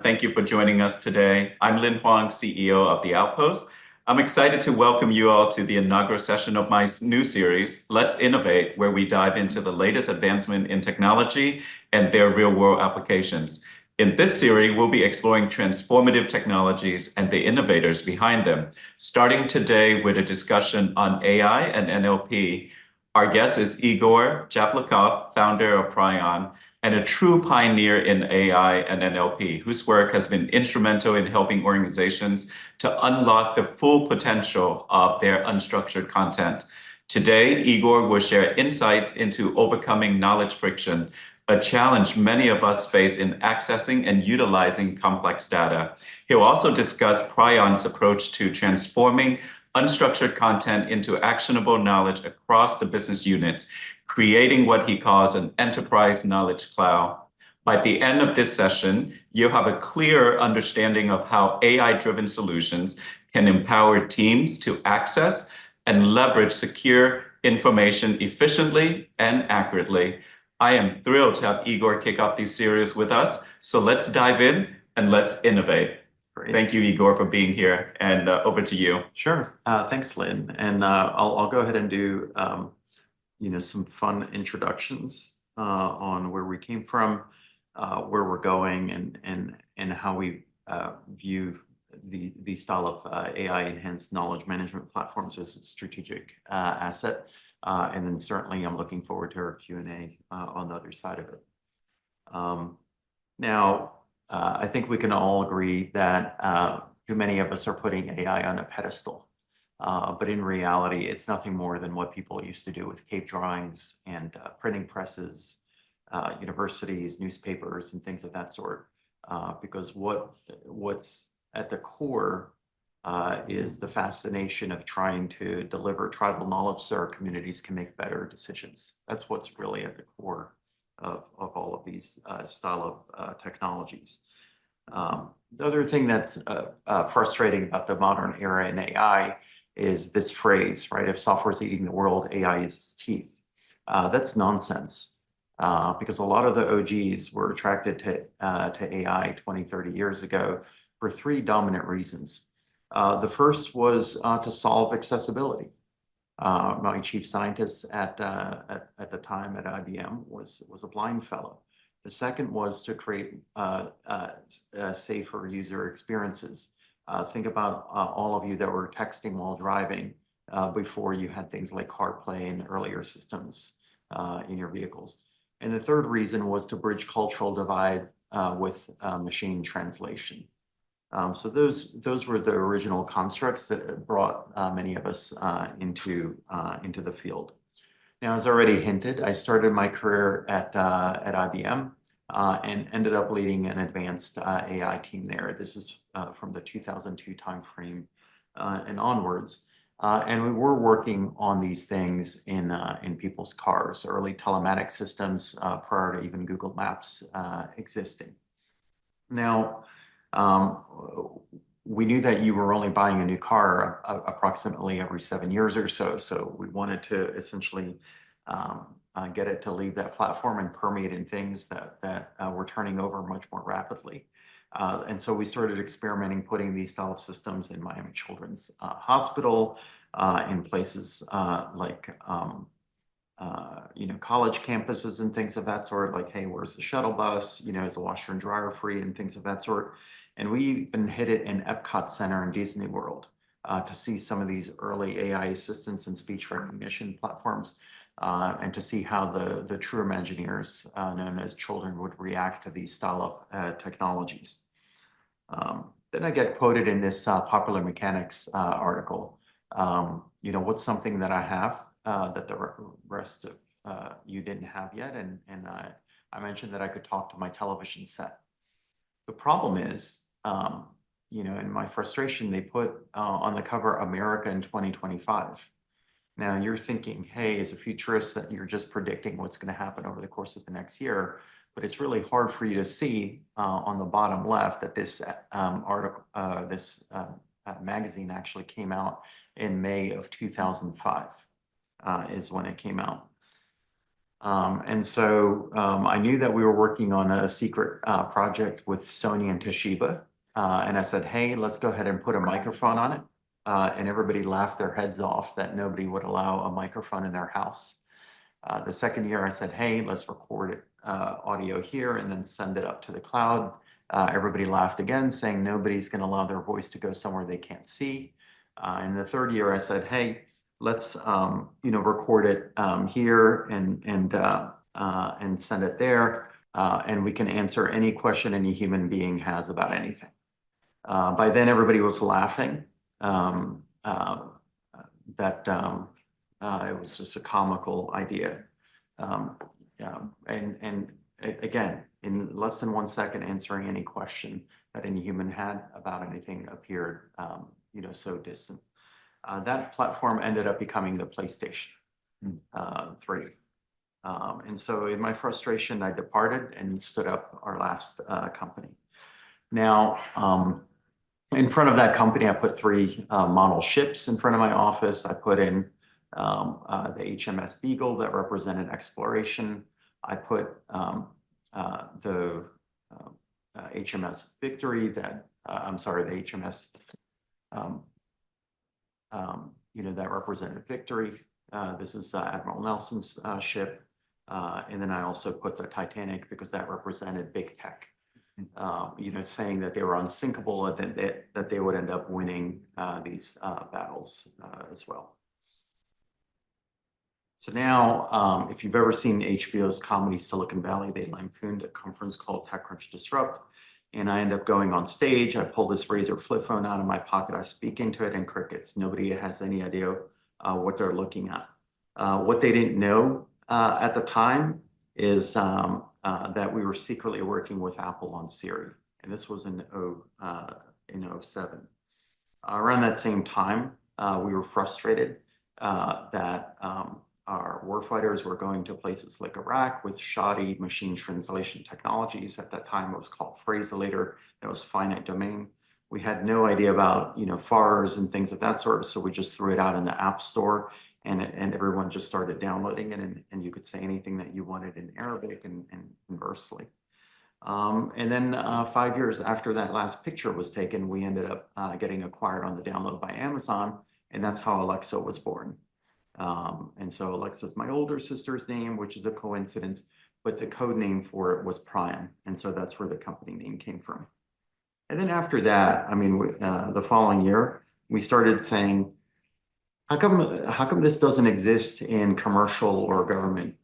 Thank you for joining us today. I'm Linh Hoang, CEO of the Outpost. I'm excited to welcome you all to the inaugural session of my new series, Let's Innovate, where we dive into the latest advancement in technology and their real-world applications. In this series, we'll be exploring transformative technologies and the innovators behind them. Starting today with a discussion on AI and NLP, our guest is Igor Jablokov, founder of Pryon, and a true pioneer in AI and NLP, whose work has been instrumental in helping organizations to unlock the full potential of their unstructured content. Today, Igor will share insights into overcoming knowledge friction, a challenge many of us face in accessing and utilizing complex data. He'll also discuss Pryon's approach to transforming unstructured content into actionable knowledge across the business units, creating what he calls an enterprise knowledge cloud. By the end of this session, you'll have a clearer understanding of how AI-driven solutions can empower teams to access and leverage secure information efficiently and accurately. I am thrilled to have Igor kick off this series with us. So let's dive in and let's innovate. Great. Thank you, Igor, for being here, and over to you. Sure. Thanks, Lynn. And I'll go ahead and do some fun introductions on where we came from, where we're going, and how we view the style of AI-enhanced knowledge management platforms as a strategic asset. And then certainly I'm looking forward to our Q&A on the other side of it. Now, I think we can all agree that too many of us are putting AI on a pedestal. But in reality, it's nothing more than what people used to do with cave drawings and printing presses, universities, newspapers, and things of that sort. Because what's at the core is the fascination of trying to deliver tribal knowledge so our communities can make better decisions. That's what's really at the core of all of these style of technologies. The other thing that's frustrating about the modern era in AI is this phrase, right? If software is eating the world, AI is its teeth. That's nonsense, because a lot of the OGs were attracted to AI 20, 30 years ago for three dominant reasons. The first was to solve accessibility. My chief scientist at the time at IBM was a blind fellow. The second was to create safer user experiences. Think about all of you that were texting while driving before you had things like CarPlay and earlier systems in your vehicles. And the third reason was to bridge cultural divide with machine translation. So those were the original constructs that brought many of us into the field. Now, as already hinted, I started my career at IBM and ended up leading an advanced AI team there. This is from the 2002 timeframe and onwards. And we were working on these things in people's cars, early telematic systems prior to even Google Maps existing. Now, we knew that you were only buying a new car approximately every 7 years or so. So we wanted to essentially get it to leave that platform and permeate in things that were turning over much more rapidly. And so we started experimenting, putting these style of systems in Miami Children's Hospital, in places like college campuses and things of that sort, like, hey, where's the shuttle bus? Is the washer and dryer free, and things of that sort. And we even hit it in Epcot Center in Disney World to see some of these early AI assistants and speech recognition platforms, and to see how the true Imagineers, known as children, would react to these style of technologies. Then I get quoted in this Popular Mechanics article. What's something that I have that the rest of you didn't have yet? And I mentioned that I could talk to my television set. The problem is, in my frustration, they put on the cover America in 2025. Now you're thinking, hey, as a futurist, that you're just predicting what's going to happen over the course of the next year. But it's really hard for you to see on the bottom left that this article, this magazine actually came out in May of 2005 is when it came out. And so I knew that we were working on a secret project with Sony and Toshiba. And I said, hey, let's go ahead and put a microphone on it. And everybody laughed their heads off that nobody would allow a microphone in their house. The second year I said, hey, let's record it, audio here and then send it up to the cloud. Everybody laughed again, saying nobody's going to allow their voice to go somewhere they can't see. And the third year I said, hey, let's record it here and send it there, and we can answer any question any human being has about anything. By then, everybody was laughing that it was just a comical idea. And again, in less than 1 second, answering any question that any human had about anything appeared, so distant. That platform ended up becoming the PlayStation 3. And so in my frustration, I departed and stood up our last company. Now, in front of that company, I put 3 model ships in front of my office. I put in the HMS Beagle that represented exploration. I put the HMS Victory that, the HMS, that represented victory. This is Admiral Nelson's ship. And then I also put the Titanic because that represented big tech. Saying that they were unsinkable and that they would end up winning these battles as well. So now, if you've ever seen HBO's comedy Silicon Valley, they lampooned a conference called TechCrunch Disrupt. And I end up going on stage. I pull this Razr flip phone out of my pocket. I speak into it and crickets. Nobody has any idea what they're looking at. What they didn't know at the time is that we were secretly working with Apple on Siri. And this was in 2007. Around that same time, we were frustrated that our warfighters were going to places like Iraq with shoddy machine translation technologies. At that time, it was called Phraselator. That was finite domain. We had no idea about FARs and things of that sort. So we just threw it out in the App Store, and everyone just started downloading it, and you could say anything that you wanted in Arabic and conversely. And then 5 years after that last picture was taken, we ended up getting acquired on the download by Amazon, and that's how Alexa was born. And so Alexa's my older sister's name, which is a coincidence, but the code name for it was Pryon. And so that's where the company name came from. And then after that, I mean, the following year, we started saying, how come this doesn't exist in commercial or government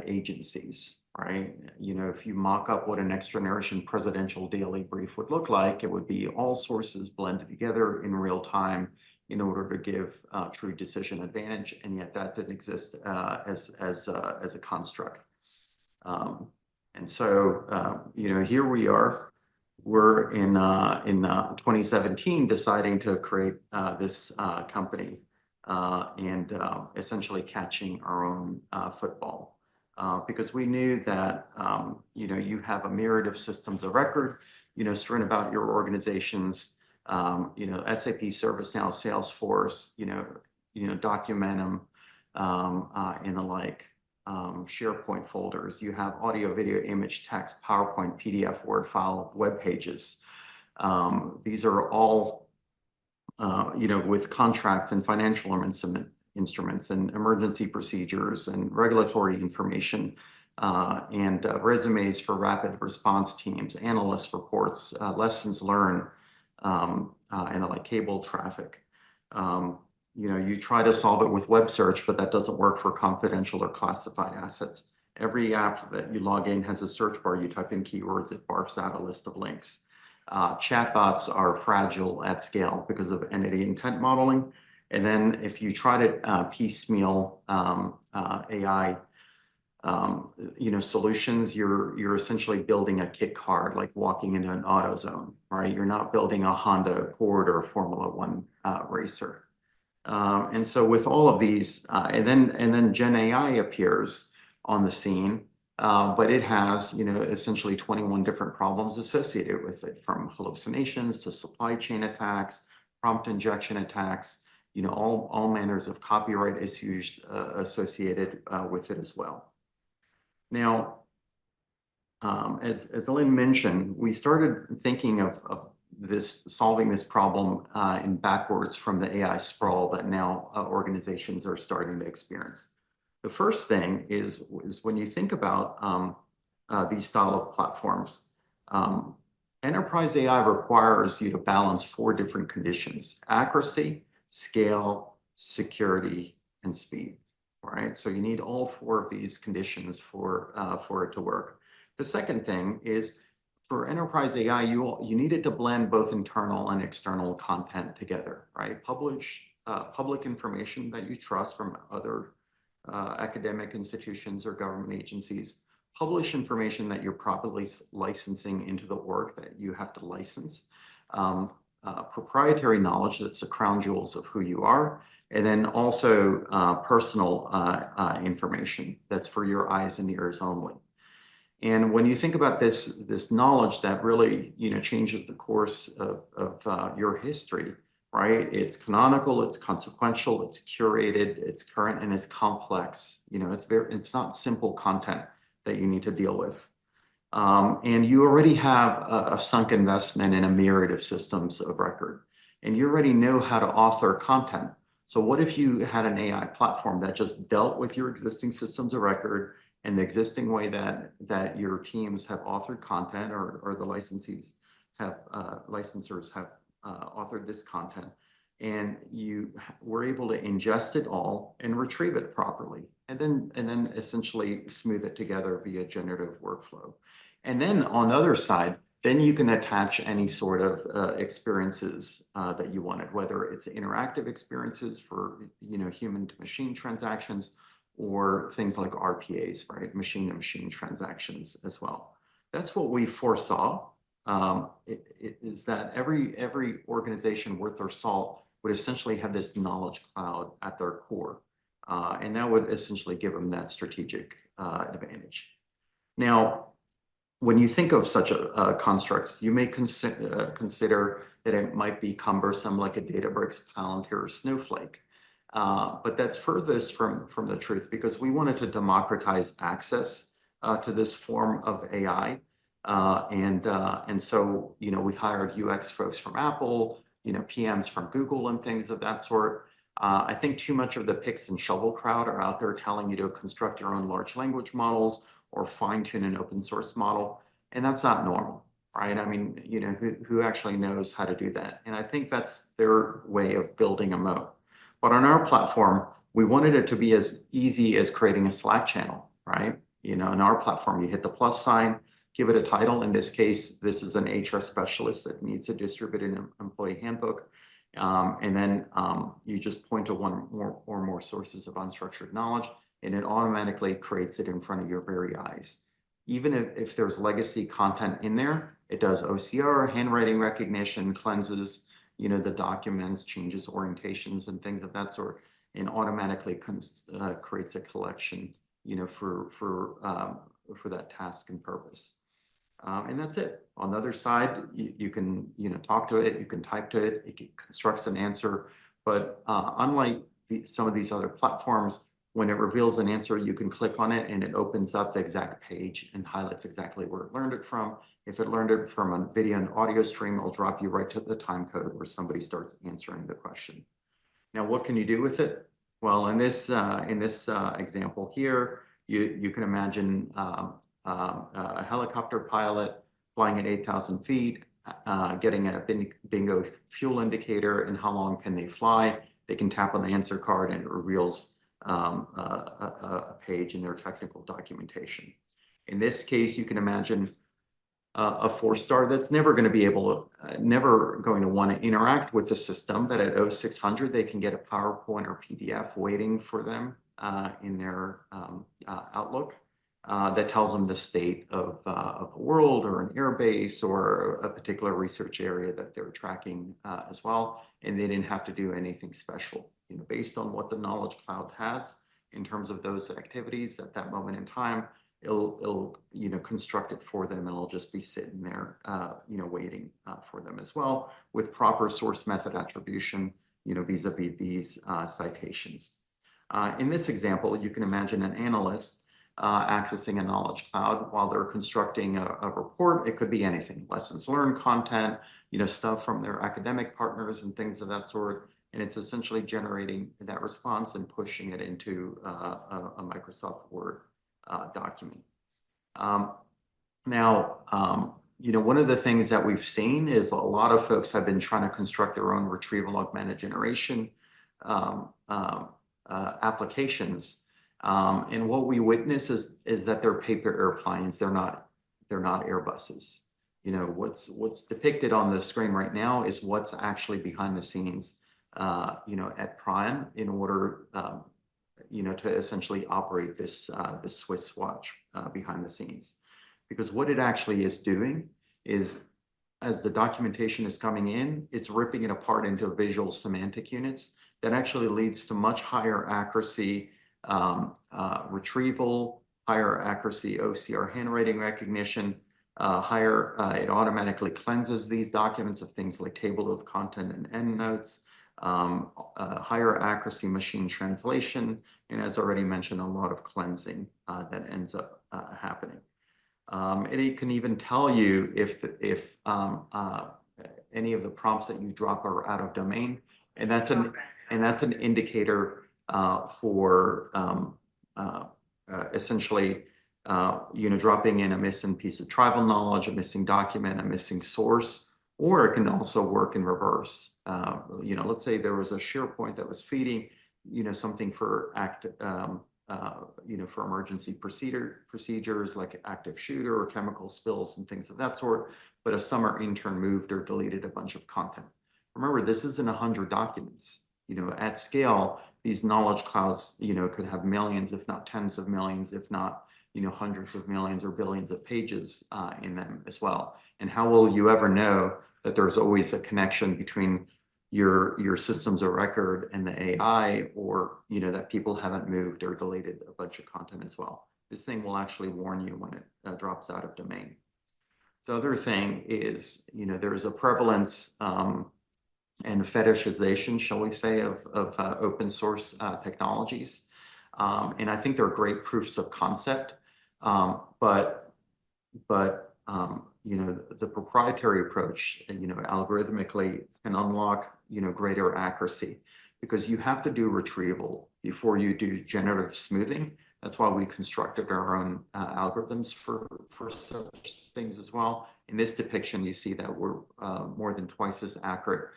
agencies, right? If you mock up what a next generation presidential daily brief would look like, it would be all sources blended together in real time in order to give true decision advantage, and yet that didn't exist as a construct. And so here we are. We're in 2017 deciding to create this company and essentially catching our own football because we knew that you have a myriad of systems of record strewn about your organizations. SAP, ServiceNow, Salesforce, Documentum, and the like, SharePoint folders. You have audio, video, image, text, PowerPoint, PDF, Word file, web pages. These are all, with contracts and financial instruments and emergency procedures and regulatory information and resumes for rapid response teams, analyst reports, lessons learned, and like cable traffic. You try to solve it with web search, but that doesn't work for confidential or classified assets. Every app that you log in has a search bar. You type in keywords, it barfs out a list of links. Chatbots are fragile at scale because of entity intent modeling. And then if you try to piecemeal AI solutions, you're essentially building a kit car, like walking into an AutoZone, right? You're not building a Honda Accord or a Formula One racer. And so with all of these, and then Gen AI appears on the scene, but it has essentially 21 different problems associated with it, from hallucinations to supply chain attacks, prompt injection attacks, all manners of copyright issues associated with it as well. Now, as Lynn mentioned, we started thinking of solving this problem in backwards from the AI sprawl that now organizations are starting to experience. The first thing is when you think about these style of platforms, enterprise AI requires you to balance 4 different conditions: accuracy, scale, security, and speed. All right, so you need all 4 of these conditions for it to work. The second thing is, for enterprise AI, you need it to blend both internal and external content together, right? Public information that you trust from other academic institutions or government agencies. Publish information that you're properly licensing into the org that you have to license. Proprietary knowledge that's the crown jewels of who you are. And then also personal information that's for your eyes and ears only. And when you think about this knowledge that really, changes the course of your history, right? It's canonical, it's consequential, it's curated, it's current, and it's complex. It's not simple content that you need to deal with. And you already have a sunk investment in a myriad of systems of record, and you already know how to author content. So what if you had an AI platform that just dealt with your existing systems of record and the existing way that your teams have authored content, or the licensors have authored this content, and you were able to ingest it all and retrieve it properly, and then essentially smooth it together via generative workflow. And then on the other side, then you can attach any sort of experiences that you wanted, whether it's interactive experiences for human to machine transactions, or things like RPAs, right? Machine to machine transactions as well. That's what we foresaw. Is that every organization worth their salt would essentially have this knowledge cloud at their core. And that would essentially give them that strategic advantage. Now, when you think of such constructs, you may consider that it might be cumbersome, like a Databricks, Palantir, or Snowflake. But that's furthest from the truth, because we wanted to democratize access to this form of AI. And so, we hired UX folks from Apple, PMs from Google, and things of that sort. I think too much of the picks and shovel crowd are out there telling you to construct your own large language models or fine tune an open source model. And that's not normal, right? I mean, who actually knows how to do that? And I think that's their way of building a moat. But on our platform, we wanted it to be as easy as creating a Slack channel, right? On our platform, you hit the plus sign, give it a title. In this case, this is an HR specialist that needs a distributed employee handbook. And then you just point to one or more sources of unstructured knowledge, and it automatically creates it in front of your very eyes. Even if there's legacy content in there, it does OCR, handwriting recognition, cleanses the documents, changes orientations, and things of that sort, and automatically creates a collection, for that task and purpose. And that's it. On the other side, you can talk to it, you can type to it, it constructs an answer. But unlike some of these other platforms, when it reveals an answer, you can click on it and it opens up the exact page and highlights exactly where it learned it from. If it learned it from a video and audio stream, it'll drop you right to the time code where somebody starts answering the question. Now, what can you do with it? Well, in this example here, you can imagine a helicopter pilot flying at 8,000 feet, getting a bingo fuel indicator, and how long can they fly. They can tap on the answer card and it reveals a page in their technical documentation. In this case, you can imagine a 4-star that's never going to want to interact with the system, but at 0600, they can get a PowerPoint or PDF waiting for them in their Outlook that tells them the state of a world or an airbase or a particular research area that they're tracking as well. And they didn't have to do anything special, based on what the Knowledge Cloud has in terms of those activities at that moment in time. It'll construct it for them, and it'll just be sitting there, waiting for them as well, with proper source method attribution, vis-a-vis these citations. In this example, you can imagine an analyst accessing a knowledge cloud while they're constructing a report. It could be anything, lessons learned content, stuff from their academic partners and things of that sort. And it's essentially generating that response and pushing it into a Microsoft Word document. One of the things that we've seen is a lot of folks have been trying to construct their own retrieval augmented generation applications. And what we witness is that they're paper airplanes. They're not Airbuses. What's depicted on the screen right now is what's actually behind the scenes, at Pryon in order, to essentially operate this Swiss watch behind the scenes. Because what it actually is doing is, as the documentation is coming in, it's ripping it apart into visual semantic units that actually leads to much higher accuracy retrieval, higher accuracy OCR handwriting recognition, it automatically cleanses these documents of things like table of content and endnotes, higher accuracy machine translation, and as already mentioned, a lot of cleansing that ends up happening. And it can even tell you if any of the prompts that you drop are out of domain, and that's an indicator for essentially dropping in a missing piece of tribal knowledge, a missing document, a missing source, or it can also work in reverse. Let's say there was a SharePoint that was feeding something for for emergency procedures like active shooter or chemical spills and things of that sort, but a summer intern moved or deleted a bunch of content. Remember, this isn't 100 documents. At scale, these knowledge clouds, could have millions, if not tens of millions, if not, hundreds of millions or billions of pages in them as well. And how will you ever know that there's always a connection between your systems of record and the AI, or that people haven't moved or deleted a bunch of content as well? This thing will actually warn you when it drops out of domain. The other thing is, there's a prevalence and fetishization, shall we say, of open source technologies. And I think they're great proofs of concept, but the proprietary approach, algorithmically can unlock, greater accuracy, because you have to do retrieval before you do generative smoothing. That's why we constructed our own algorithms for such things as well. In this depiction, you see that we're more than twice as accurate,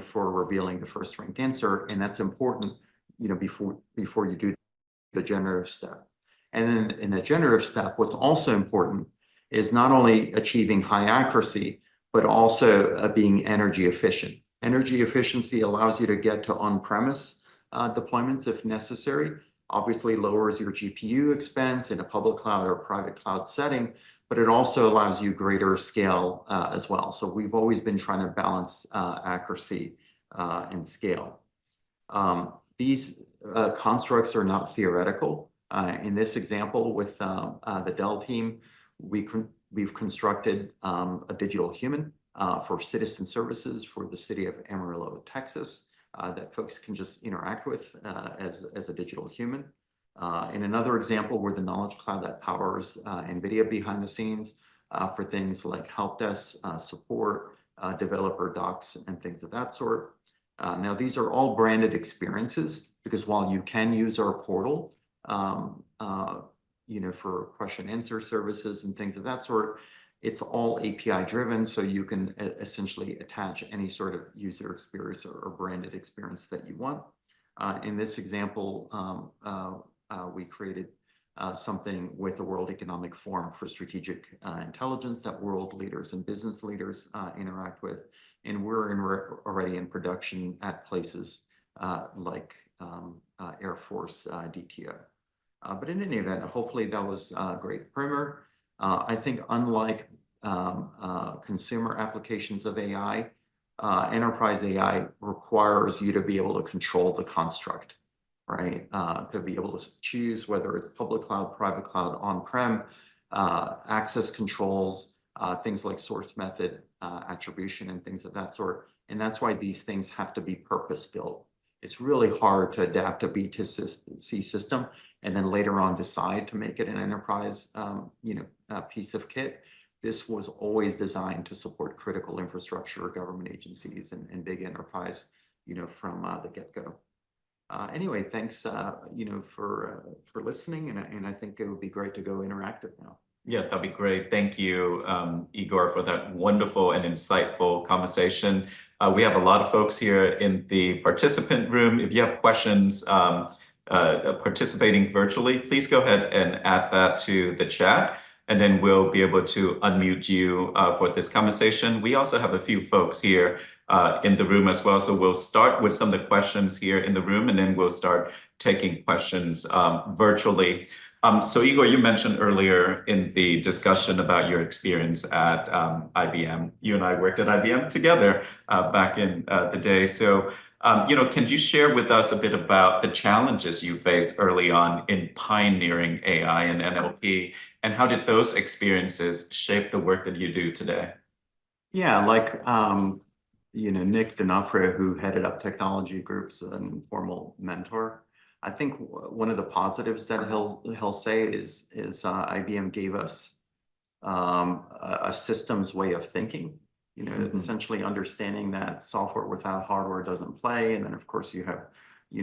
for revealing the first ranked answer. And that's important, before you do the generative step. And then in the generative step, what's also important is not only achieving high accuracy, but also being energy efficient. Energy efficiency allows you to get to on-premise deployments if necessary. Obviously lowers your GPU expense in a public cloud or private cloud setting, but it also allows you greater scale as well. So we've always been trying to balance accuracy and scale. These constructs are not theoretical. In this example with the Dell team, we've constructed a digital human for citizen services for the city of Amarillo, Texas, that folks can just interact with as a digital human. In another example, we're the knowledge cloud that powers NVIDIA behind the scenes for things like help desk support, developer docs, and things of that sort. Now, these are all branded experiences, because while you can use our portal, for question answer services and things of that sort, it's all API driven, so you can essentially attach any sort of user experience or branded experience that you want. In this example, we created something with the World Economic Forum for strategic intelligence that world leaders and business leaders interact with. And we're already in production at places like Air Force DTO. But in any event, hopefully that was a great primer. I think unlike consumer applications of AI, enterprise AI requires you to be able to control the construct, right? To be able to choose whether it's public cloud, private cloud, on-prem, access controls, things like source method, attribution, and things of that sort. And that's why these things have to be purpose-built. It's really hard to adapt a B2C system and then later on decide to make it an enterprise, piece of kit. This was always designed to support critical infrastructure, government agencies, and big enterprise, from the get-go. Anyway, thanks, for listening, and I think it would be great to go interactive now. Yeah, that'd be great. Thank you, Igor, for that wonderful and insightful conversation. We have a lot of folks here in the participant room. If you have questions participating virtually, please go ahead and add that to the chat, and then we'll be able to unmute you for this conversation. We also have a few folks here in the room as well. So we'll start with some of the questions here in the room, and then we'll start taking questions virtually. So Igor, you mentioned earlier in the discussion about your experience at IBM. You and I worked at IBM together back in the day. So, can you share with us a bit about the challenges you faced early on in pioneering AI and NLP, and how did those experiences shape the work that you do today? Yeah, like Nick D'Onofrio, who headed up technology groups, an informal mentor. I think one of the positives that he'll say is IBM gave us a systems way of thinking. Essentially understanding that software without hardware doesn't play, and then of course you have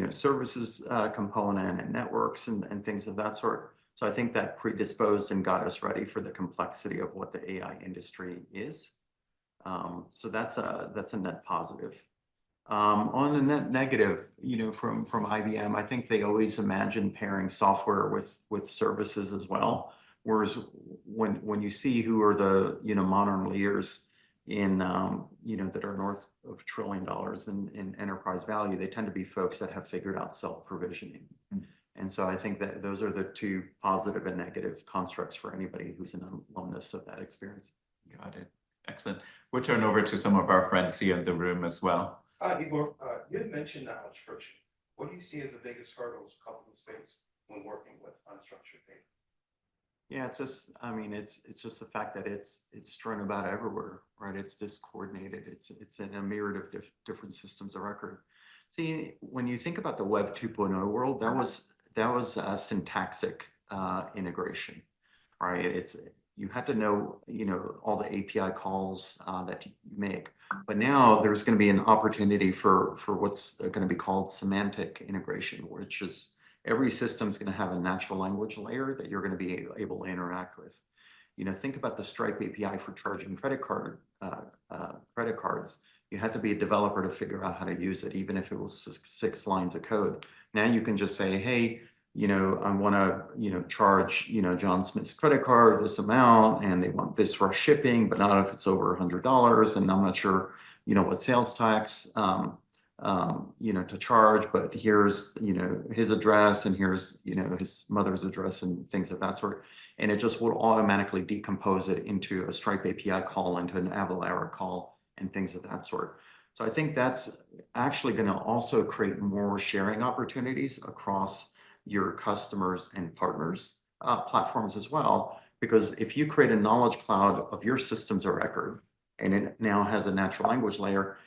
services component and networks and things of that sort. So I think that predisposed and got us ready for the complexity of what the AI industry is. So that's a net positive. On the net negative, from IBM, I think they always imagined pairing software with services as well. Whereas when you see who are the modern leaders in that are north of $1 trillion in enterprise value, they tend to be folks that have figured out self-provisioning. And so I think that those are the two positive and negative constructs for anybody who's an alumnus of that experience. Got it. Excellent. We'll turn over to some of our friends here in the room as well. Igor, you had mentioned knowledge friction. What do you see as the biggest hurdles companies face when working with unstructured data? Yeah, it's just the fact that it's strewn about everywhere, right? It's discoordinated. It's in a myriad of different systems of record. See, when you think about the Web 2.0 world, that was a syntactic integration, right? You had to know, all the API calls that you make. But now there's going to be an opportunity for what's going to be called semantic integration, which is every system is going to have a natural language layer that you're going to be able to interact with. Think about the Stripe API for charging credit cards. You had to be a developer to figure out how to use it, even if it was six lines of code. Now you can just say, hey, I want to, charge, John Smith's credit card this amount, and they want this for shipping, but not if it's over $100, and I'm not sure, what sales tax, to charge, but here's, his address, and here's, his mother's address, and things of that sort. And it just will automatically decompose it into a Stripe API call, into an Avalara call, and things of that sort. So I think that's actually going to also create more sharing opportunities across your customers and partners platforms as well, because if you create a knowledge cloud of your systems of record and it now has a natural language layer,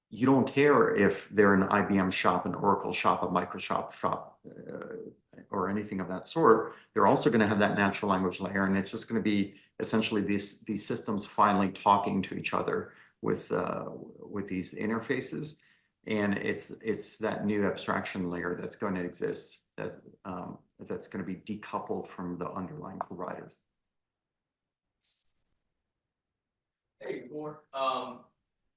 you don't care if they're an IBM shop, an Oracle shop, a Microsoft shop, or anything of that sort. They're also going to have that natural language layer, and it's just going to be essentially these systems finally talking to each other with these interfaces. And it's that new abstraction layer that's going to exist that's going to be decoupled from the underlying providers. Hey, Igor.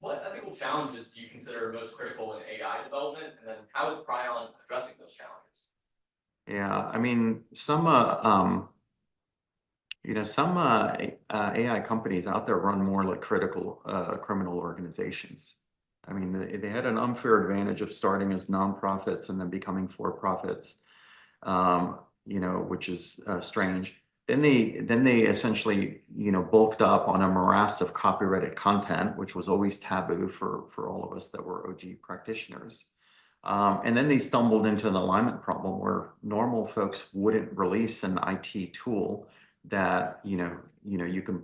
What ethical challenges do you consider most critical in AI development, and then how is Pryon addressing those challenges? Yeah, some AI companies out there run more like critical criminal organizations. They had an unfair advantage of starting as nonprofits and then becoming for-profits, which is strange. Then they essentially, bulked up on a morass of copyrighted content, which was always taboo for all of us that were OG practitioners. And then they stumbled into an alignment problem where normal folks wouldn't release an IT tool that you can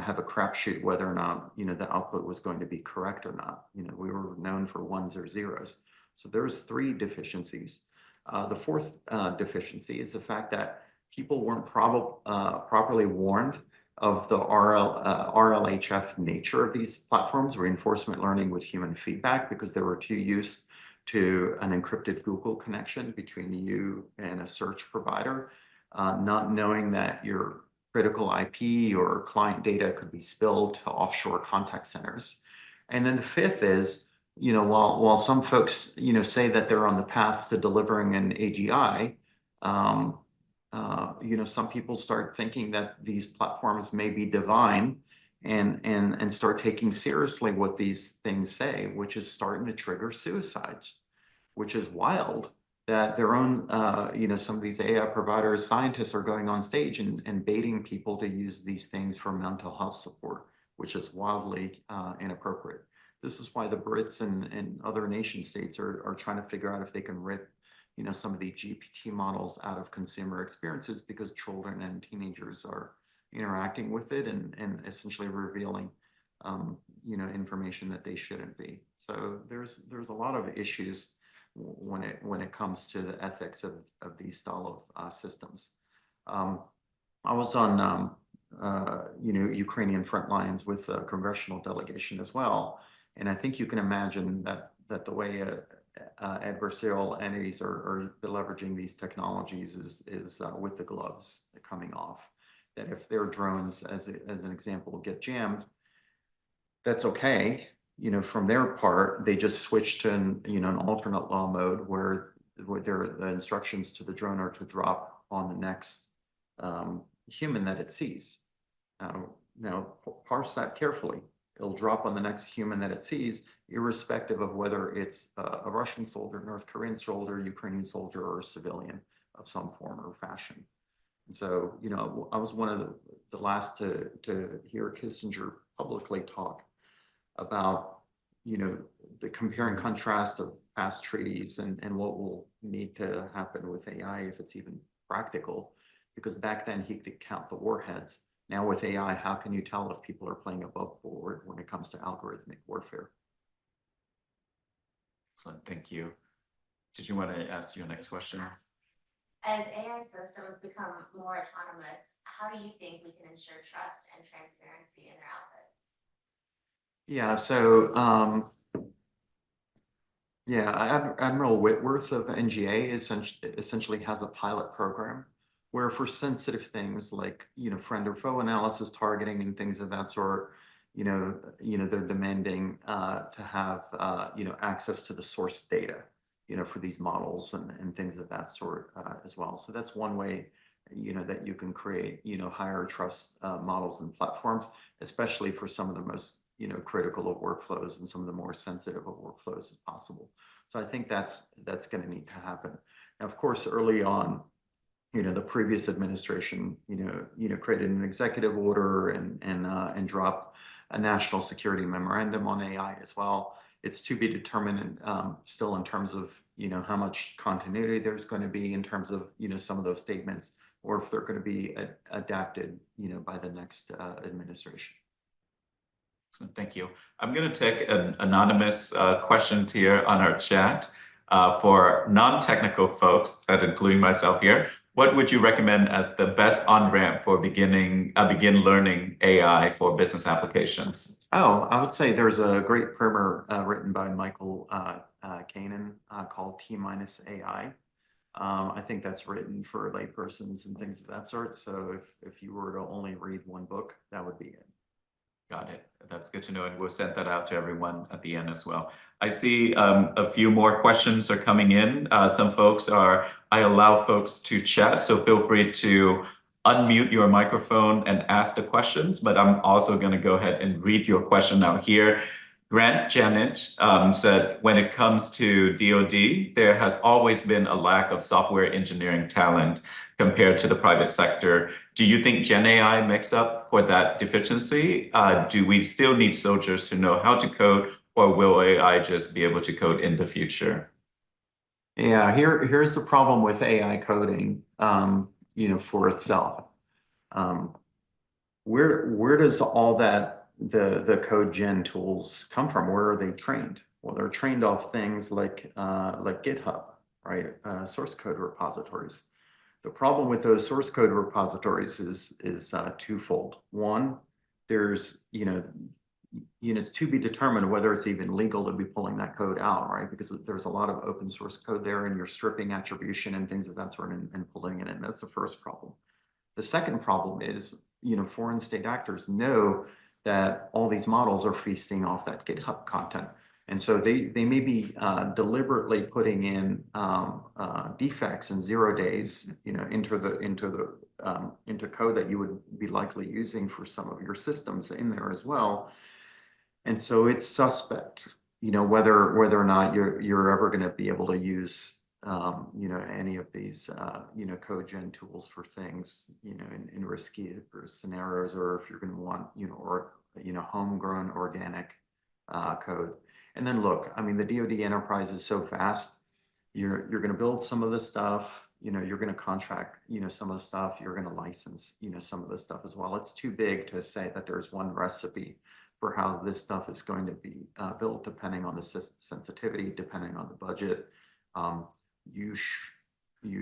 have a crapshoot whether or not the output was going to be correct or not. We were known for ones or zeros. So there's 3 deficiencies. The 4th deficiency is the fact that people weren't properly warned of the RLHF nature of these platforms, reinforcement learning with human feedback, because they were too used to an encrypted Google connection between you and a search provider, not knowing that your critical IP or client data could be spilled to offshore contact centers. And then the 5th is, while some folks, say that they're on the path to delivering an AGI, some people start thinking that these platforms may be divine and start taking seriously what these things say, which is starting to trigger suicides, which is wild that their own, some of these AI providers, scientists are going on stage and baiting people to use these things for mental health support, which is wildly inappropriate. This is why the Brits and other nation states are trying to figure out if they can rip some of the GPT models out of consumer experiences, because children and teenagers are interacting with it and essentially revealing, information that they shouldn't be. So there's a lot of issues when it comes to the ethics of these style of systems. I was on, Ukrainian front lines with a congressional delegation as well. And I think you can imagine that the way adversarial entities are leveraging these technologies is with the gloves coming off. That if their drones, as an example, get jammed, that's okay. From their part, they just switch to an alternate law mode where the instructions to the drone are to drop on the next human that it sees. Now, parse that carefully. It'll drop on the next human that it sees, irrespective of whether it's a Russian soldier, North Korean soldier, Ukrainian soldier, or a civilian of some form or fashion. And so, I was one of the last to hear Kissinger publicly talk about, the compare and contrast of past treaties and what will need to happen with AI if it's even practical. Because back then he could count the warheads. Now with AI, how can you tell if people are playing above board when it comes to algorithmic warfare? Excellent, thank you. Did you want to ask your next question? As AI systems become more autonomous, how do you think we can ensure trust and transparency in their outputs? Yeah, so Admiral Whitworth of NGA essentially has a pilot program where for sensitive things like, friend or foe analysis, targeting and things of that sort, they're demanding to have, access to the source data, for these models and things of that sort as well. So that's one way, that you can create, higher trust models and platforms, especially for some of the most, critical of workflows and some of the more sensitive of workflows as possible. So I think that's going to need to happen. Now, of course, early on, the previous administration, created an executive order and dropped a national security memorandum on AI as well. It's to be determined still in terms of, how much continuity there's going to be in terms of, some of those statements, or if they're going to be adapted, by the next administration. Excellent, thank you. I'm going to take an anonymous questions here on our chat for non-technical folks, including myself here. What would you recommend as the best on-ramp for begin learning AI for business applications? Oh, I would say there's a great primer written by Michael Kanan called T-AI. I think that's written for laypersons and things of that sort. So if you were to only read one book, that would be it. Got it. That's good to know. And we'll send that out to everyone at the end as well. I see a few more questions are coming in. I allow folks to chat, so feel free to unmute your microphone and ask the questions, but I'm also going to go ahead and read your question out here. Grant Janet said, when it comes to DoD, there has always been a lack of software engineering talent compared to the private sector. Do you think Gen AI makes up for that deficiency? Do we still need soldiers to know how to code, or will AI just be able to code in the future? Yeah, here's the problem with AI coding, for itself. Where does all that the code gen tools come from? Where are they trained? Well, they're trained off things like GitHub, right? Source code repositories. The problem with those source code repositories is twofold. One, there's it's to be determined whether it's even legal to be pulling that code out, right? Because there's a lot of open source code there, and you're stripping attribution and things of that sort and pulling it in. That's the first problem. The second problem is, foreign state actors know that all these models are feasting off that GitHub content. And so they may be deliberately putting in defects and 0 days, into code that you would be likely using for some of your systems in there as well. And so it's suspect, whether or not you're ever going to be able to use any of these code gen tools for things, in risky scenarios, or if you're going to want homegrown organic code. And then look, I mean, the DoD enterprise is so vast. You're going to build some of the stuff, you're going to contract, some of the stuff, you're going to license, some of the stuff as well. It's too big to say that there's one recipe for how this stuff is going to be built, depending on the sensitivity, depending on the budget. You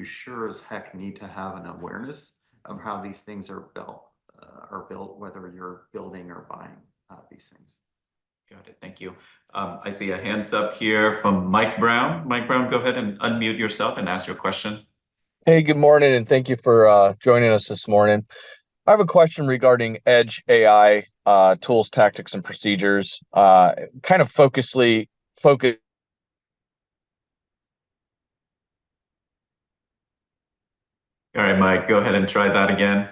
sure as heck need to have an awareness of how these things are built, whether you're building or buying these things. Got it. Thank you. I see a hands up here from Mike Brown. Mike Brown, go ahead and unmute yourself and ask your question. Hey, good morning, and thank you for joining us this morning. I have a question regarding Edge AI tools, tactics, and procedures. Kind of focus. All right, Mike, go ahead and try that again.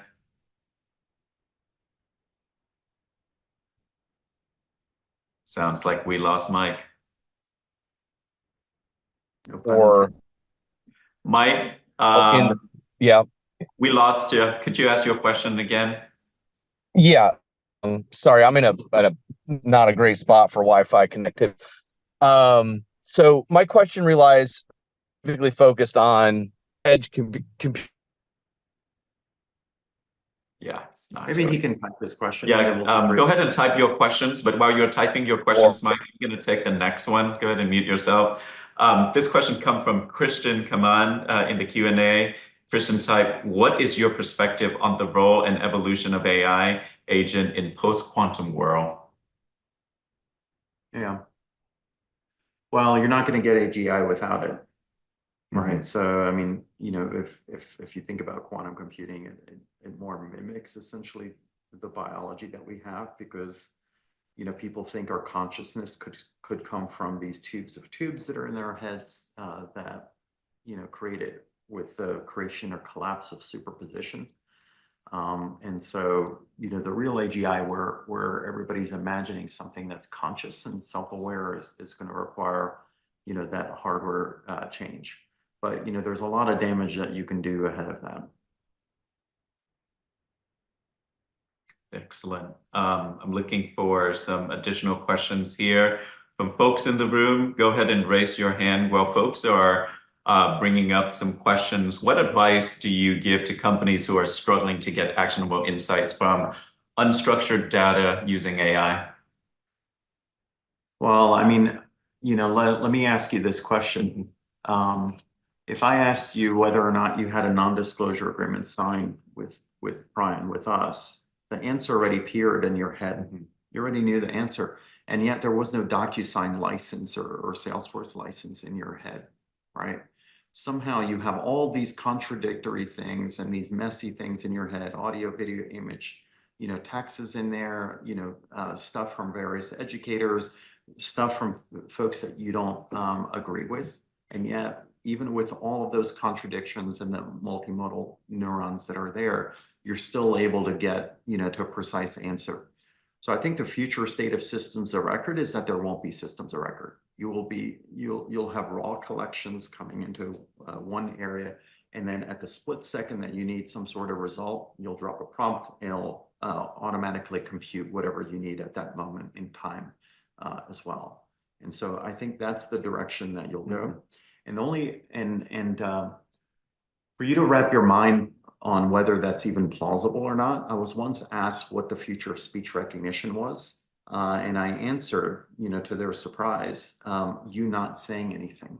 Sounds like we lost Mike. Or Mike, yeah, we lost you. Could you ask your question again? yeah. Sorry, I'm in a not a great spot for Wi-Fi connectivity. So my question relies specifically focused on edge compute. Yeah, it's not. Maybe he can type this question. Yeah, go ahead and type your questions. But while you're typing your questions, Mike, I'm going to take the next one. Go ahead and mute yourself. This question comes from Christian Kaman in the Q&A. Christian type, what is your perspective on the role and evolution of AI agent in post-quantum world? Yeah. Well, you're not going to get AGI without it. Right. So, I mean, if you think about quantum computing, it more mimics essentially the biology that we have, because, people think our consciousness could come from these tubes that are in their heads that, created with the creation or collapse of superposition. And so, the real AGI where everybody's imagining something that's conscious and self-aware is going to require, that hardware change. But, there's a lot of damage that you can do ahead of that. Excellent. I'm looking for some additional questions here from folks in the room. Go ahead and raise your hand while folks are bringing up some questions. What advice do you give to companies who are struggling to get actionable insights from unstructured data using AI? Well, I mean, let me ask you this question. If I asked you whether or not you had a non-disclosure agreement signed with Pryon, with us, the answer already appeared in your head. You already knew the answer. And yet there was no DocuSign license or Salesforce license in your head, right? Somehow you have all these contradictory things and these messy things in your head, audio, video, image, taxes in there, stuff from various educators, stuff from folks that you don't agree with. And yet, even with all of those contradictions and the multimodal neurons that are there, you're still able to get, to a precise answer. So I think the future state of systems of record is that there won't be systems of record. You'll have raw collections coming into one area, and then at the split second that you need some sort of result, you'll drop a prompt and it'll automatically compute whatever you need at that moment in time as well. And so I think that's the direction that you'll go. And for you to wrap your mind on whether that's even plausible or not, I was once asked what the future of speech recognition was. And I answered, to their surprise, you not saying anything.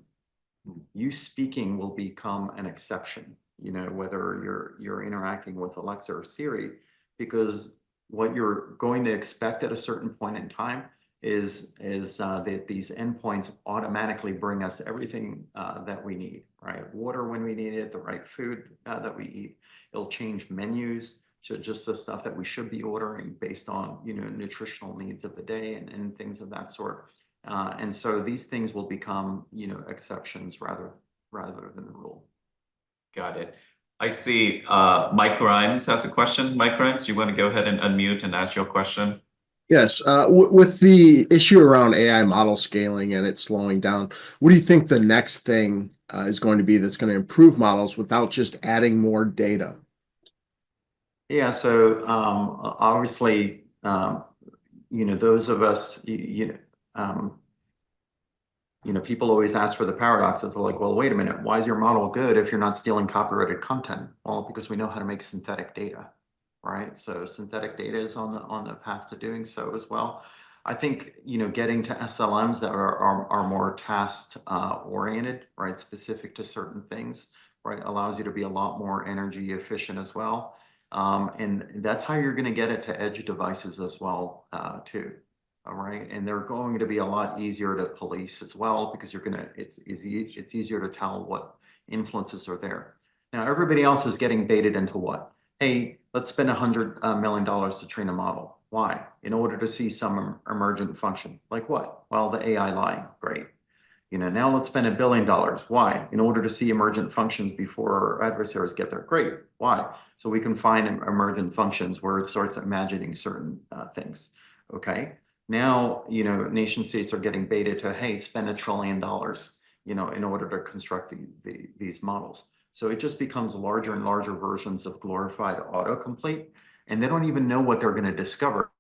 You speaking will become an exception, whether you're interacting with Alexa or Siri, because what you're going to expect at a certain point in time is that these endpoints automatically bring us everything that we need, right? Water when we need it, the right food that we eat. It'll change menus to just the stuff that we should be ordering based on, nutritional needs of the day and things of that sort. And so these things will become, exceptions rather than the rule. Got it. I see Mike Grimes has a question. Mike Grimes, you want to go ahead and unmute and ask your question? Yes, with the issue around AI model scaling and it slowing down, what do you think the next thing is going to be that's going to improve models without just adding more data? Yeah, so obviously, those of us, people always ask for the paradoxes. They're like, well, wait a minute, why is your model good if you're not stealing copyrighted content? Well, because we know how to make synthetic data, right? So synthetic data is on the path to doing so as well. I think, getting to SLMs that are more task oriented, right, specific to certain things, right, allows you to be a lot more energy efficient as well. And that's how you're going to get it to edge devices as well, too. All right, and they're going to be a lot easier to police as well because it's easier to tell what influences are there. Now, everybody else is getting baited into what? Hey, let's spend $100 million to train a model. Why? In order to see some emergent function. Like what? Well, the AI lying. Great. Now let's spend $1 billion. Why? In order to see emergent functions before our adversaries get there. Great. Why? So we can find emergent functions where it starts imagining certain things. Okay. Now, nation states are getting baited to, hey, spend $1 trillion, in order to construct these models. So it just becomes larger and larger versions of glorified autocomplete, and they don't even know what they're going to discover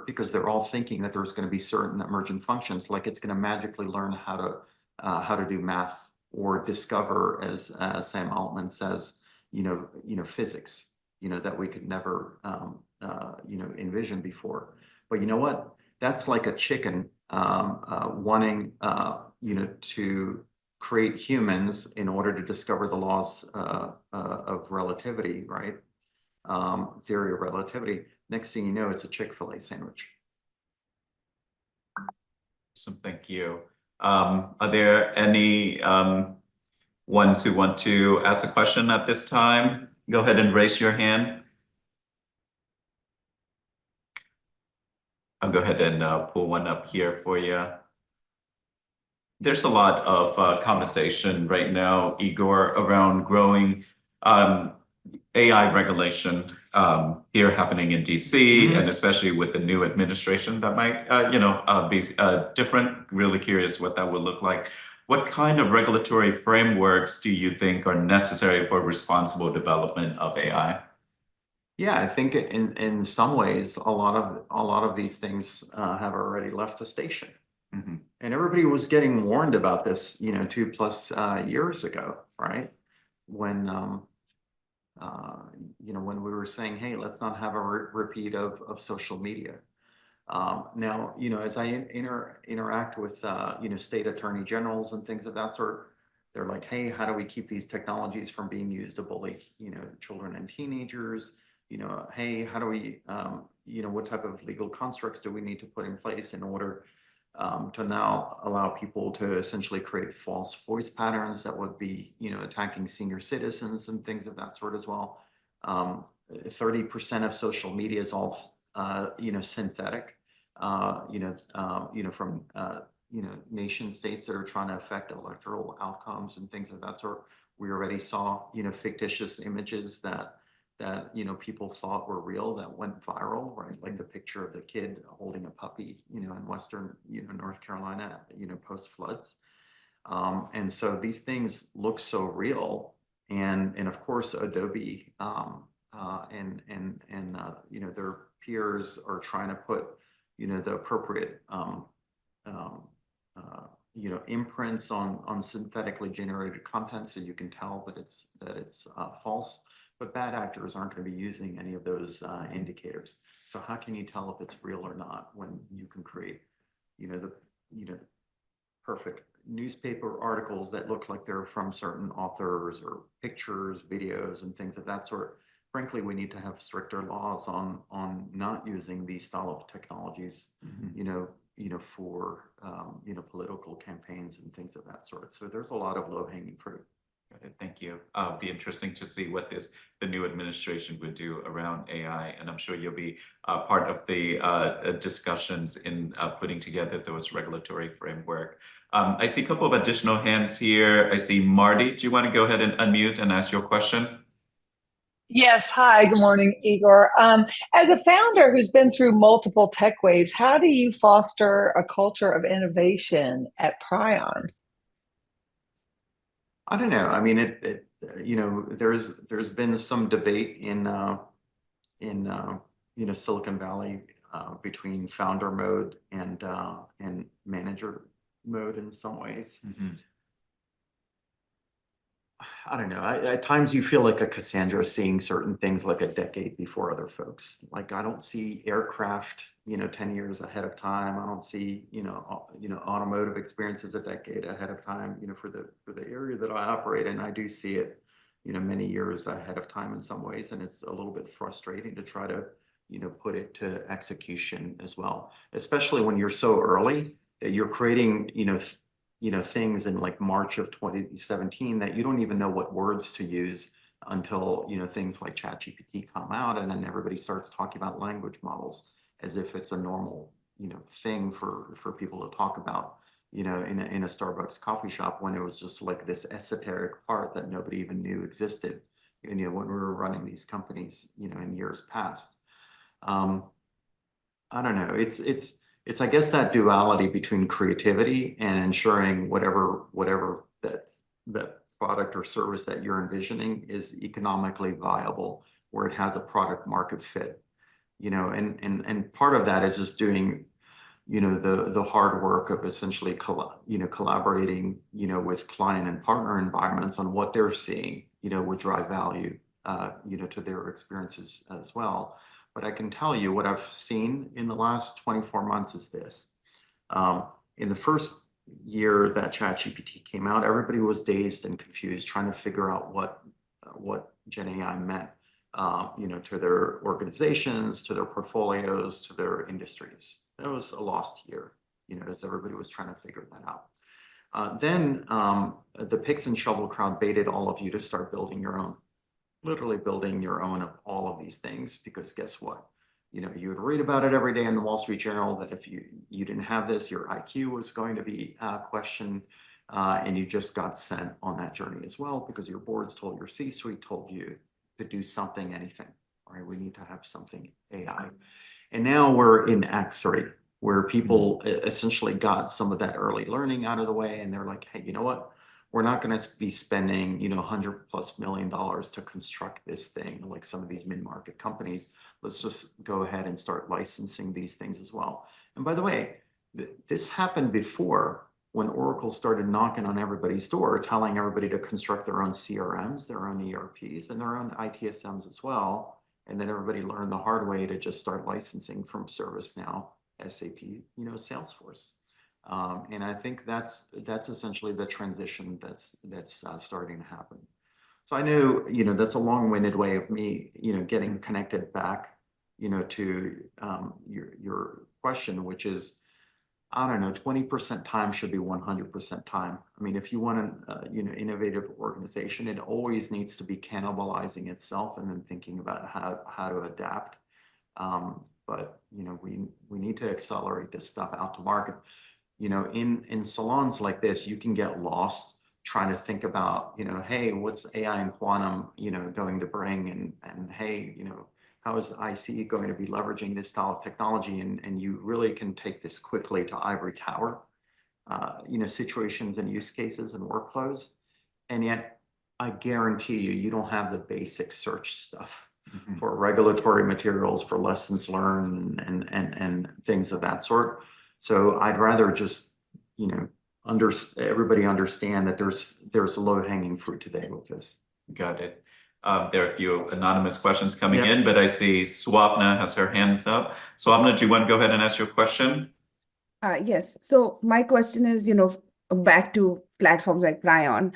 because they're all thinking that there's going to be certain emergent functions, like it's going to magically learn how to do math or discover, as Sam Altman says, physics, that we could never, envision before. But you know what? That's like a chicken wanting, to create humans in order to discover the laws of relativity, right? Theory of relativity. Next thing you know, it's a Chick-fil-A sandwich. So thank you. Are there any ones who want to ask a question at this time? Go ahead and raise your hand. I'll go ahead and pull one up here for you. There's a lot of conversation right now, Igor, around growing AI regulation here happening in DC, and especially with the new administration that might, be different. Really curious what that would look like. What kind of regulatory frameworks do you think are necessary for responsible development of AI? Yeah, I think in some ways, a lot of these things have already left the station. Mm-hmm. And everybody was getting warned about this, 2+ years ago, right? When when we were saying, hey, let's not have a repeat of social media. Now, as I interact with, state attorney generals and things of that sort, they're like, hey, how do we keep these technologies from being used to bully, children and teenagers? Hey, how do we, what type of legal constructs do we need to put in place in order to now allow people to essentially create false voice patterns that would be, attacking senior citizens and things of that sort as well. 30% of social media is all, synthetic, from, nation states that are trying to affect electoral outcomes and things of that sort. We already saw, fictitious images that people thought were real that went viral, right? Like the picture of the kid holding a puppy, in Western, North Carolina, post floods. And so these things look so real. And of course, Adobe and their peers are trying to put, the appropriate, imprints on synthetically generated content so you can tell that it's false. but bad actors aren't going to be using any of those indicators. So how can you tell if it's real or not when you can create, the perfect newspaper articles that look like they're from certain authors, or pictures, videos, and things of that sort? Frankly, we need to have stricter laws on not using these style of technologies, for political campaigns and things of that sort. So there's a lot of low-hanging fruit. Got it. Thank you. It'll be interesting to see what the new administration would do around AI, and I'm sure you'll be part of the discussions in putting together those regulatory framework. I see a couple of additional hands here. I see Marty. Do you want to go ahead and unmute and ask your question? Yes. Hi, good morning, Igor. As a founder who's been through multiple tech waves, how do you foster a culture of innovation at Pryon? I don't know. I mean, there's been some debate in Silicon Valley between founder mode and manager mode in some ways. I don't know. At times you feel like a Cassandra seeing certain things like a decade before other folks. Like, I don't see aircraft, 10 years ahead of time. I don't see, automotive experiences a decade ahead of time, for the area that I operate in. I do see it, many years ahead of time in some ways. And it's a little bit frustrating to try to, put it to execution as well, especially when you're so early that you're creating, things in like March of 2017 that you don't even know what words to use until, things like ChatGPT come out, and then everybody starts talking about language models as if it's a normal, thing for people to talk about, in a Starbucks coffee shop, when it was just like this esoteric part that nobody even knew existed, when we were running these companies, in years past. I don't know. It's I guess that duality between creativity and ensuring whatever that product or service that you're envisioning is economically viable, where it has a product market fit, and part of that is just doing, the hard work of essentially collaborating, with client and partner environments on what they're seeing, would drive value, to their experiences as well. But I can tell you what I've seen in the last 24 months is this. In the first year that ChatGPT came out, everybody was dazed and confused, trying to figure out what Gen AI meant, to their organizations, to their portfolios, to their industries. That was a lost year, as everybody was trying to figure that out. Then the picks and shovel crowd baited all of you to start building your own. Literally building your own of all of these things, because guess what? You would read about it every day in the Wall Street Journal that if you didn't have this, your IQ was going to be questioned, and you just got sent on that journey as well, because your boards told, your C-suite told you to do something, anything. All right, we need to have something AI. And now we're in Act 3, where people essentially got some of that early learning out of the way, and they're like, hey, you know what? We're not going to be spending, $100+ million to construct this thing like some of these mid-market companies. Let's just go ahead and start licensing these things as well. And by the way, this happened before, when Oracle started knocking on everybody's door, telling everybody to construct their own CRMs, their own ERPs, and their own ITSMs as well. And then everybody learned the hard way to just start licensing from ServiceNow, SAP, Salesforce. And I think that's essentially the transition that's starting to happen. So I know, that's a long-winded way of me, getting connected back, to your question, which is, I don't know, 20% time should be 100% time. I mean, if you want an innovative organization, it always needs to be cannibalizing itself and then thinking about how to adapt. But we need to accelerate this stuff out to market. In salons like this, you can get lost trying to think about, hey, what's AI and quantum, going to bring, and hey, how is IC going to be leveraging this style of technology? And you really can take this quickly to ivory tower, situations and use cases and workflows. And yet, I guarantee you don't have the basic search stuff for regulatory materials, for lessons learned, and things of that sort. So I'd rather just, everybody understand that there's low-hanging fruit today with this. Got it. There are a few anonymous questions coming in, but I see Swapna has her hands up. Swapna, do you want to go ahead and ask your question? Yes. So my question is, back to platforms like Pryon.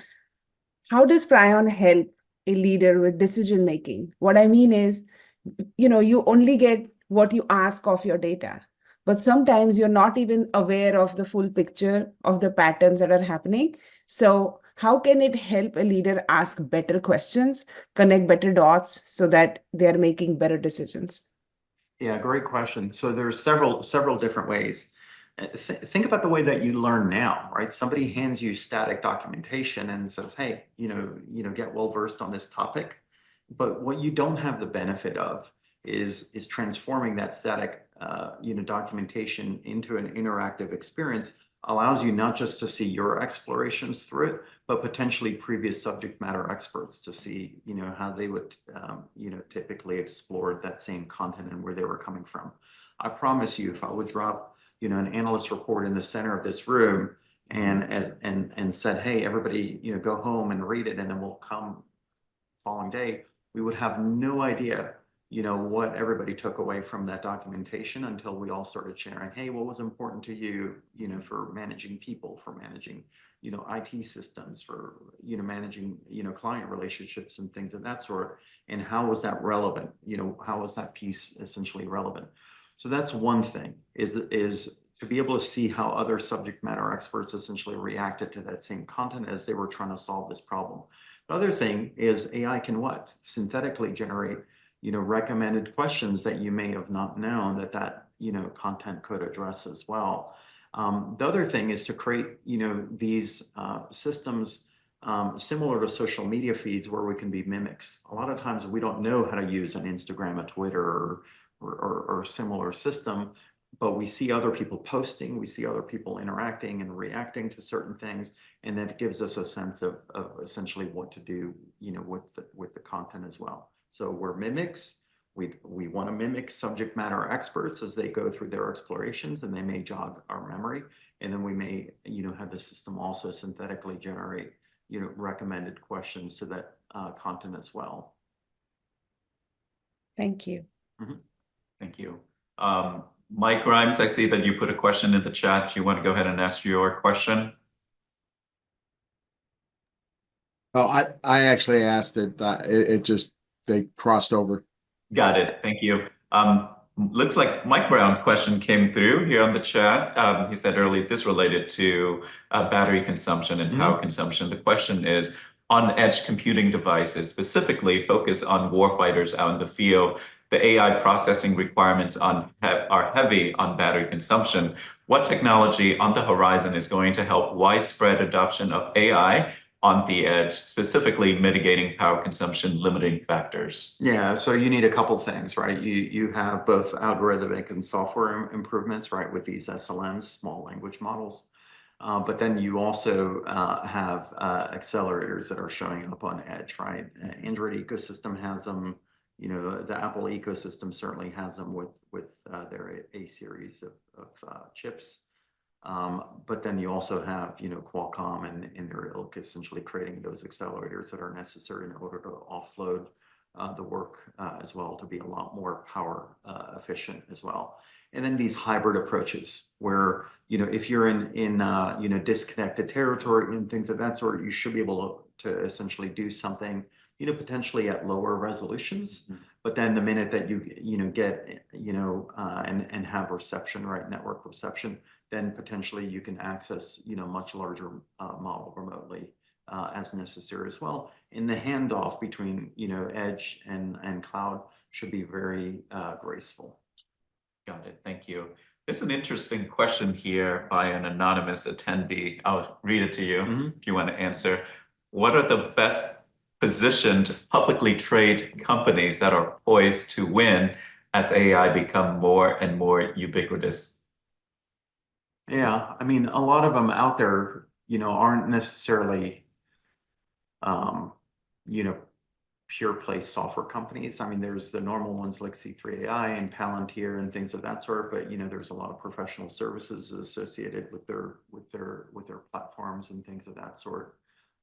How does Pryon help a leader with decision making? What I mean is, you only get what you ask of your data, but sometimes you're not even aware of the full picture of the patterns that are happening. So how can it help a leader ask better questions, connect better dots so that they're making better decisions? Yeah, great question. So there's several different ways. Think about the way that you learn now, right? Somebody hands you static documentation and says, "Hey, get well versed on this topic." But what you don't have the benefit of is transforming that static, documentation into an interactive experience. Allows you not just to see your explorations through it, but potentially previous subject matter experts to see, how they would, typically explore that same content and where they were coming from. I promise you, if I would drop, an analyst report in the center of this room and said, "Hey, everybody, go home and read it, and then we'll come following day," we would have no idea, what everybody took away from that documentation until we all started sharing, "Hey, what was important to you, for managing people, for managing, IT systems, for, managing, client relationships and things of that sort. And how was that relevant? How was that piece essentially relevant?" So that's one thing is to be able to see how other subject matter experts essentially reacted to that same content as they were trying to solve this problem. The other thing is AI can what? Synthetically generate, recommended questions that you may have not known that content could address as well. The other thing is to create, these systems similar to social media feeds where we can be mimics. A lot of times we don't know how to use an Instagram, a Twitter, or similar system, but we see other people posting, we see other people interacting and reacting to certain things, and that gives us a sense of essentially what to do, with the content as well. So we're mimics. We want to mimic subject matter experts as they go through their explorations, and they may jog our memory, and then we may, have the system also synthetically generate, recommended questions to that content as well. Thank you. Mm-hmm. Thank you. Mike Grimes, I see that you put a question in the chat. Do you want to go ahead and ask your question? Oh, I actually asked it. It just, they crossed over. Got it. Thank you. Looks like Mike Brown's question came through here on the chat. He said earlier this related to battery consumption and power consumption. The question is, on edge computing devices, specifically focus on warfighters out in the field, the AI processing requirements are heavy on battery consumption. What technology on the horizon is going to help widespread adoption of AI on the edge, specifically mitigating power consumption limiting factors? Yeah, so you need a couple things, right? You have both algorithmic and software improvements, right, with these SLMs, small language models. But then you also have accelerators that are showing up on edge, right? Android ecosystem has them. The Apple ecosystem certainly has them with their A series of chips. But then you also have, Qualcomm and their ilk essentially creating those accelerators that are necessary in order to offload the work as well, to be a lot more power efficient as well. And then these hybrid approaches where, if you're in disconnected territory and things of that sort, you should be able to essentially do something, potentially at lower resolutions. But then the minute that you get, and have reception, right, network reception, then potentially you can access, much larger model remotely as necessary as well. And the handoff between, edge and cloud should be very graceful. Got it. Thank you. There's an interesting question here by an anonymous attendee. I'll read it to you if you want to answer. What are the best positioned publicly traded companies that are poised to win as AI become more and more ubiquitous? Yeah, I mean, a lot of them out there, aren't necessarily, pure play software companies. I mean, there's the normal ones like C3 AI and Palantir and things of that sort, but there's a lot of professional services associated with their platforms and things of that sort.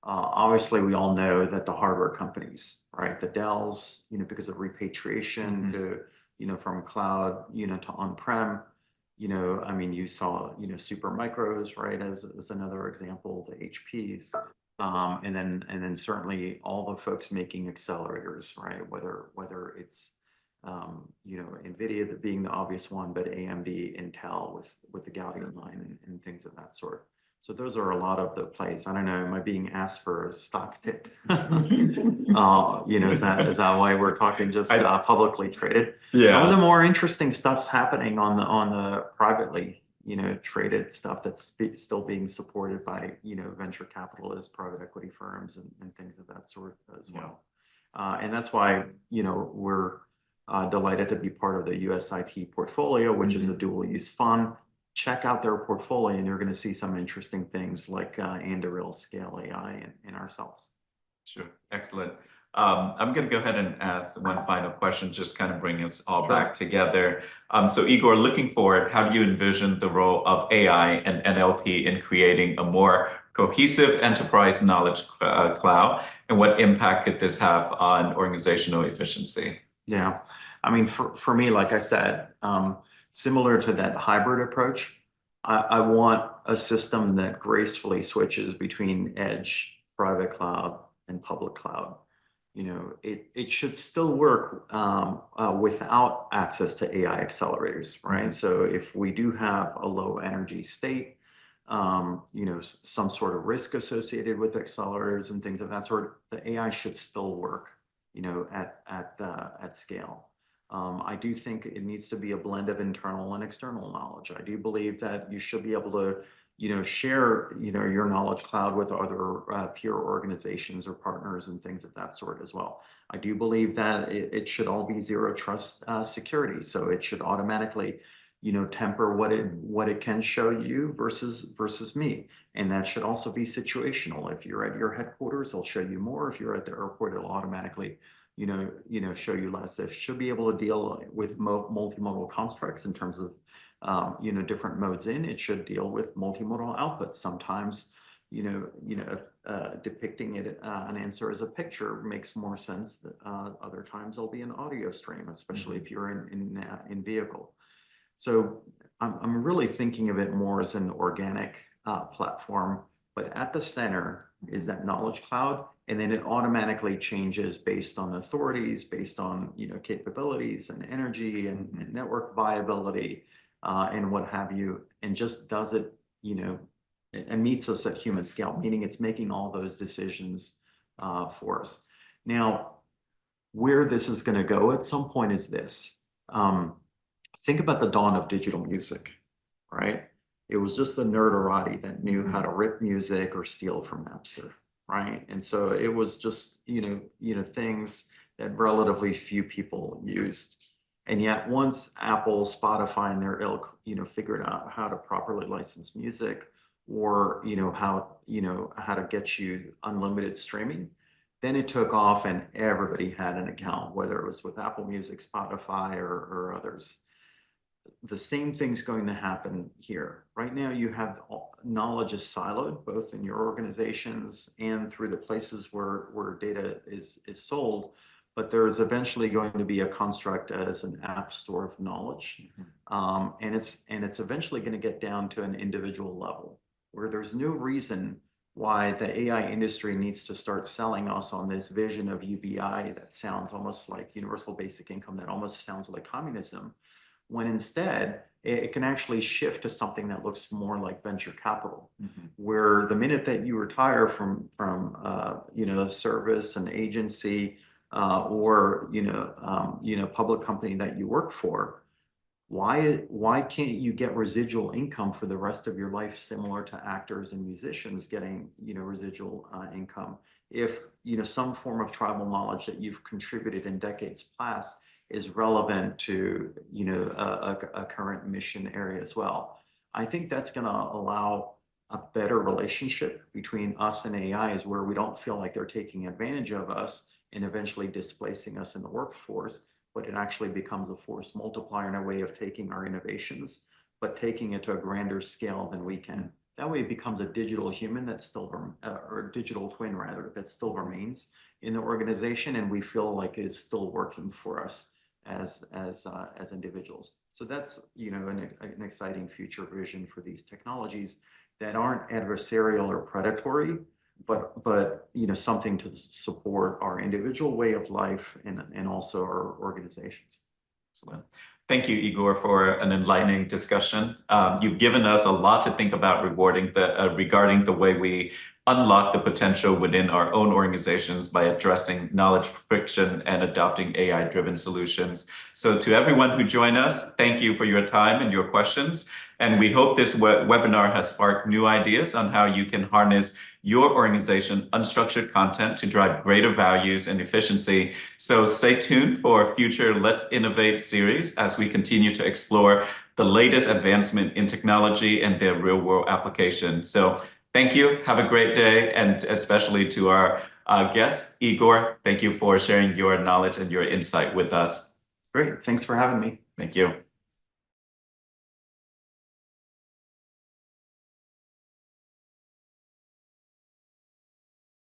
Obviously, we all know that the hardware companies, right, the Dells, because of repatriation to, from cloud, to on-prem, I mean, you saw, Super Micros, right, as another example, the HPs, and then certainly all the folks making accelerators, right, whether it's NVIDIA being the obvious one, but AMD, Intel with the Gaudi line and things of that sort. So those are a lot of the plays. I don't know, am I being asked for a stock tip? Is that why we're talking just publicly traded? Yeah. Some of the more interesting stuff's happening on the privately, traded stuff that's still being supported by, venture capitalists, private equity firms and things of that sort as well. And that's why, we're delighted to be part of the USIT portfolio, which is a dual use fund. Check out their portfolio and you're going to see some interesting things like inaugural, Scale AI, and ourselves. Sure. Excellent. I'm going to go ahead and ask one final question, just kind of bring us all back together. So Igor, looking forward, how do you envision the role of AI and NLP in creating a more cohesive enterprise knowledge cloud? And what impact could this have on organizational efficiency? Yeah, I mean, for me, like I said, similar to that hybrid approach, I want a system that gracefully switches between edge, private cloud, and public cloud. It should still work without access to AI accelerators, right? So if we do have a low energy state, some sort of risk associated with accelerators and things of that sort, the AI should still work, at scale. I do think it needs to be a blend of internal and external knowledge. I do believe that you should be able to, share, your knowledge cloud with other peer organizations or partners and things of that sort as well. I do believe that it should all be zero trust security. So it should automatically, temper what it can show you versus me. And that should also be situational. If you're at your headquarters, it'll show you more. If you're at the airport, it'll automatically show you less. It should be able to deal with multimodal constructs in terms of, different modes in. It should deal with multimodal outputs. Sometimes, depicting an answer as a picture makes more sense. That other times it'll be an audio stream, especially if you're in vehicle. So I'm really thinking of it more as an organic platform, but at the center is that knowledge cloud. And then it automatically changes based on authorities, based on, capabilities and energy and network viability and what have you, and just does it, and meets us at human scale, meaning it's making all those decisions for us. Now, where this is going to go at some point is this. Think about the dawn of digital music, right? It was just the nerderati that knew how to rip music or steal from Napster. Right. And so it was just, things that relatively few people used. And yet once Apple, Spotify, and their ilk, figured out how to properly license music or, how to get you unlimited streaming, then it took off and everybody had an account, whether it was with Apple Music, Spotify, or others. The same thing's going to happen here. Right now, you have knowledge is siloed, both in your organizations and through the places where data is sold. But there is eventually going to be a construct as an app store of knowledge, and it's eventually going to get down to an individual level where there's no reason why the AI industry needs to start selling us on this vision of UBI that sounds almost like universal basic income, that almost sounds like communism, when instead it can actually shift to something that looks more like venture capital, where the minute that you retire from a service, an agency, or public company that you work for, why can't you get residual income for the rest of your life, similar to actors and musicians getting residual income? If some form of tribal knowledge that you've contributed in decades past is relevant to a current mission area as well. I think that's going to allow a better relationship between us and AI, is where we don't feel like they're taking advantage of us and eventually displacing us in the workforce, but it actually becomes a force multiplier and a way of taking our innovations, but taking it to a grander scale than we can That way it becomes a digital human that still, or digital twin rather, that still remains in the organization, and we feel like it's still working for us as individuals. So that's, you know, an exciting future vision for these technologies that aren't adversarial or predatory, but you know, something to support our individual way of life and also our organizations. Excellent. Thank you, Igor, for an enlightening discussion. You've given us a lot to think about regarding the way we unlock the potential within our own organizations by addressing knowledge friction and adopting AI-driven solutions. So to everyone who joined us, thank you for your time and your questions. And we hope this webinar has sparked new ideas on how you can harness your organization unstructured content to drive greater values and efficiency. So stay tuned for future Let's Innovate series as we continue to explore the latest advancement in technology and their real-world application. So thank you. Have a great day. And especially to our guest, Igor, thank you for sharing your knowledge and your insight with us. Great. Thanks for having me. Thank you.